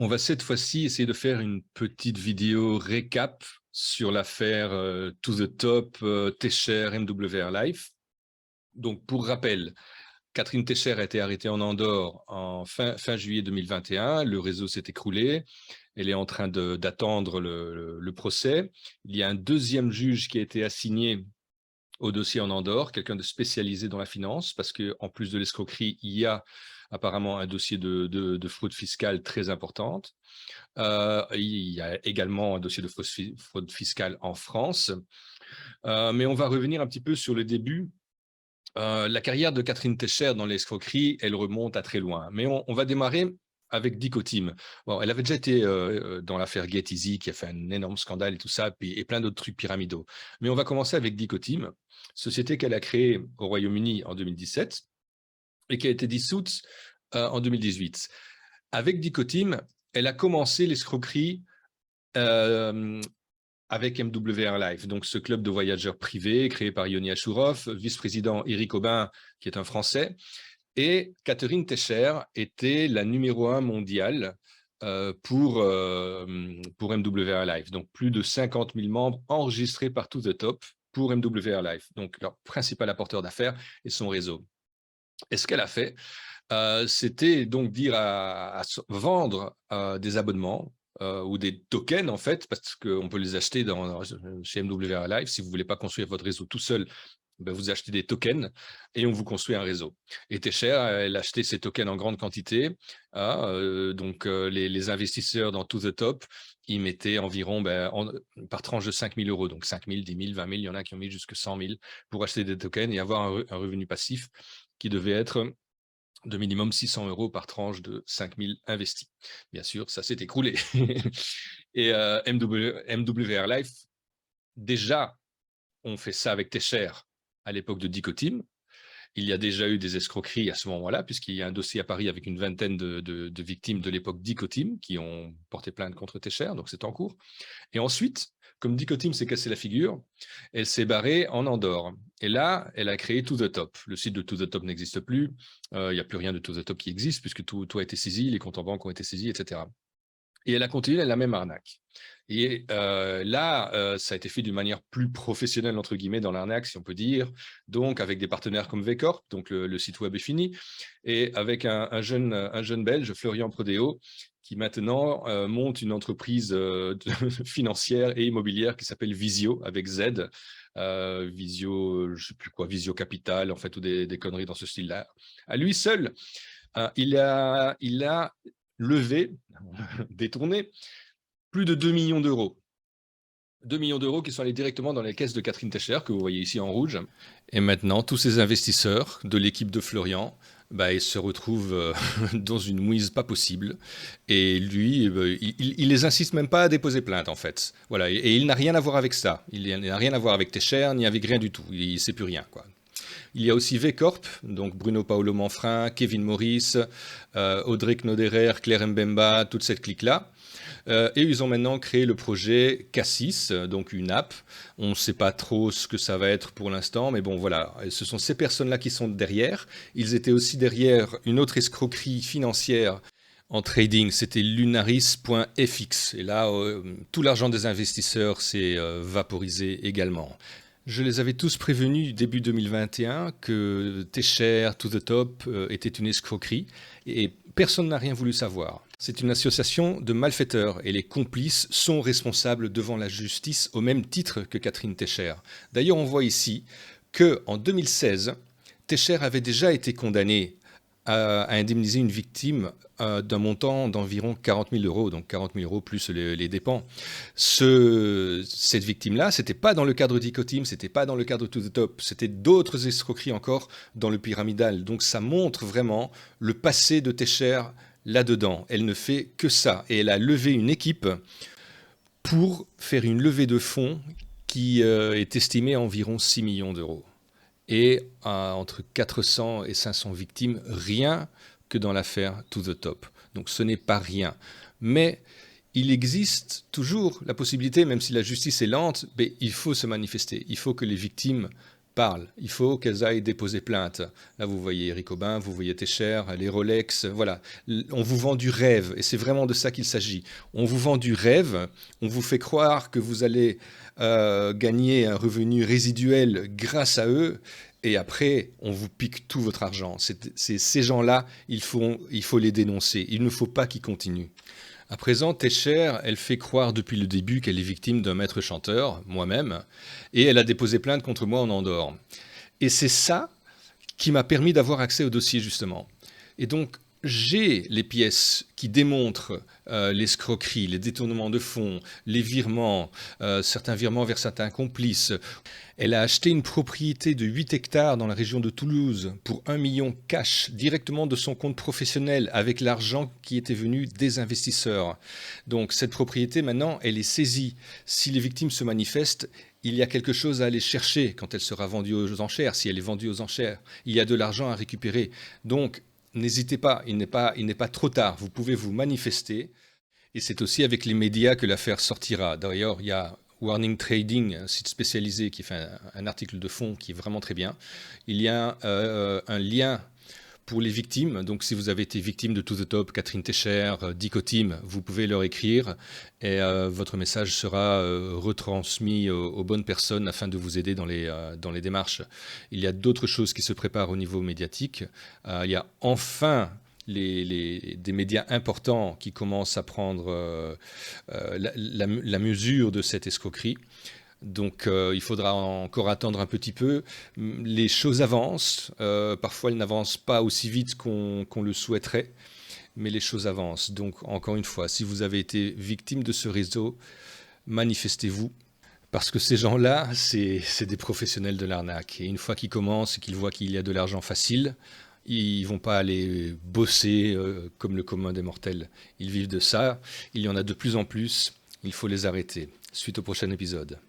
On va cette fois-ci essayer de faire une petite vidéo récap sur l'affaire To The Top, Tescher, MWR Life. Donc, pour rappel, Catherine Tescher a été arrêtée en Andorre en fin juillet 2021. Le réseau s'est écroulé. Elle est en train d'attendre le procès. Il y a un deuxième juge qui a été assigné au dossier en Andorre, quelqu'un de spécialisé dans la finance, parce qu'en plus de l'escroquerie, il y a apparemment un dossier de fraude fiscale très importante. Il y a également un dossier de fraude fiscale en France. Mais on va revenir un petit peu sur le début. La carrière de Catherine Tescher dans l'escroquerie, elle remonte à très loin. Mais on va démarrer avec Dicotim. Bon, elle avait déjà été dans l'affaire Get Easy, qui a fait un énorme scandale et tout ça, et plein d'autres trucs pyramidaux. Mais on va commencer avec Dicotim, société qu'elle a créée au Royaume-Uni en 2017 et qui a été dissoute en 2018. Avec Dicotim, elle a commencé l'escroquerie avec MWR Life, donc ce club de voyageurs privés créé par Yoni Ashourov, vice-président Eric Aubin, qui est un Français, et Catherine Tescher était la numéro 1 mondiale pour MWR Life. Donc plus de 50 000 membres enregistrés par To The Top pour MWR Life, donc leur principal apporteur d'affaires et son réseau. Et ce qu'elle a fait, c'était donc dire à vendre des abonnements ou des tokens, en fait, parce qu'on peut les acheter chez MWR Live. Si vous ne voulez pas construire votre réseau tout seul, ben vous achetez des tokens et on vous construit un réseau. Et Tescher, elle achetait ces tokens en grande quantité. Donc, les investisseurs dans To The Top, ils mettaient environ par tranche de 5 000 euros. Donc, 5 000, 10 000, 20 000, il y en a qui ont mis jusque 100 000 pour acheter des tokens et avoir un revenu passif qui devait être de minimum 600 euros par tranche de 5 000 investis. Bien sûr, ça s'est écroulé. Et MWR Life, déjà, on fait ça avec Tescher à l'époque de Dicotim. Il y a déjà eu des escroqueries à ce moment-là, puisqu'il y a un dossier à Paris avec une vingtaine de victimes de l'époque Dicotim qui ont porté plainte contre Tescher, donc c'est en cours. Et ensuite, comme Dicotim s'est cassé la figure, elle s'est barrée en Andorre. Et là, elle a créé To The Top. Le site de To The Top n'existe plus. Il n'y a plus rien de To The Top qui existe, puisque tout a été saisi, les comptes en banque ont été saisis, etc. Et elle a continué la même arnaque. Et là, ça a été fait d'une manière plus professionnelle, entre guillemets, dans l'arnaque, si on peut dire. Donc, avec des partenaires comme Vcorp, donc le site web est fini, et avec un jeune Belge, Florian Prodéo, qui maintenant monte une entreprise financière et immobilière qui s'appelle Visio, avec Z. Visio, je sais plus quoi, Visio Capital, en fait, ou des conneries dans ce style-là. À lui seul, il a levé, détourné, plus de 2 millions d'euros. 2 millions d'euros qui sont allés directement dans les caisses de Catherine Tescher, que vous voyez ici en rouge. Et maintenant, tous ces investisseurs de l'équipe de Florian, ils se retrouvent dans une mouise pas possible. Et lui, il les insiste même pas à déposer plainte, en fait. Voilà. Et il n'a rien à voir avec ça. Il n'a rien à voir avec Tescher, ni avec rien du tout. Il ne sait plus rien, quoi. Il y a aussi Vcorp, donc Bruno Paolo Manfrin, Kevin Morris, Audrey Knoderer, Claire Mbemba, toute cette clique-là. Et ils ont maintenant créé le projet Cassis, donc une app. On ne sait pas trop ce que ça va être pour l'instant, mais bon voilà, ce sont ces personnes-là qui sont derrière. Ils étaient aussi derrière une autre escroquerie financière en trading, c'était lunaris.fx. Et là, tout l'argent des investisseurs s'est vaporisé également. Je les avais tous prévenus début 2021 que Tescher, To The Top était une escroquerie et personne n'a rien voulu savoir. C'est une association de malfaiteurs et les complices sont responsables devant la justice au même titre que Catherine Tescher. D'ailleurs, on voit ici qu'en 2016, Tescher avait déjà été condamné à indemniser une victime d'un montant d'environ 40 000 euros, donc 40 000 euros plus les dépens. Cette victime-là, c'était pas dans le cadre d'Icotim, c'était pas dans le cadre To The Top, c'était d'autres escroqueries encore dans le pyramidal. Donc ça montre vraiment le passé de Tescher là-dedans. Elle ne fait que ça. Et elle a levé une équipe pour faire une levée de fonds qui est estimée à environ 6 millions d'euros. Et entre 400 et 500 victimes, rien que dans l'affaire To The Top. Donc ce n'est pas rien. Mais il existe toujours la possibilité, même si la justice est lente, mais il faut se manifester. Il faut que les victimes parlent. Il faut qu'elles aillent déposer plainte. Là, vous voyez Eric Aubin, vous voyez Técher, les Rolex, voilà. On vous vend du rêve, et c'est vraiment de ça qu'il s'agit. On vous vend du rêve, on vous fait croire que vous allez gagner un revenu résiduel grâce à eux, et après, on vous pique tout votre argent. Ces gens-là, il faut les dénoncer. Il ne faut pas qu'ils continuent. À présent, Técher, elle fait croire depuis le début qu'elle est victime d'un maître chanteur, moi-même, et elle a déposé plainte contre moi en Andorre. Et c'est ça qui m'a permis d'avoir accès au dossier, justement. Et donc, j'ai les pièces qui démontrent l'escroquerie, les détournements de fonds, les virements, certains virements vers certains complices. Elle a acheté une propriété de 8 hectares dans la région de Toulouse pour 1 million cash directement de son compte professionnel avec l'argent qui était venu des investisseurs. Donc cette propriété maintenant, elle est saisie. Si les victimes se manifestent, il y a quelque chose à aller chercher quand elle sera vendue aux enchères, si elle est vendue aux enchères. Il y a de l'argent à récupérer. Donc n'hésitez pas, il n'est pas trop tard. Vous pouvez vous manifester. Et c'est aussi avec les médias que l'affaire sortira. D'ailleurs, il y a Warning Trading, un site spécialisé qui fait un article de fond qui est vraiment très bien. Il y a un lien pour les victimes. Donc, si vous avez été victime de To The Top, Catherine Técher, Dicotim, vous pouvez leur écrire et votre message sera retransmis aux bonnes personnes afin de vous aider dans les démarches. Il y a d'autres choses qui se préparent au niveau médiatique. Il y a enfin des médias importants qui commencent à prendre la mesure de cette escroquerie. Donc il faudra encore attendre un petit peu. Les choses avancent. Parfois, elles n'avancent pas aussi vite qu'on le souhaiterait, mais les choses avancent. Donc encore une fois, si vous avez été victime de ce réseau, manifestez-vous. Parce que ces gens-là, c'est des professionnels de l'arnaque. Et une fois qu'ils commencent et qu'ils voient qu'il y a de l'argent facile, ils ne vont pas aller bosser comme le commun des mortels. Ils vivent de ça. Il y en a de plus en plus. Il faut les arrêter. Suite au prochain épisode.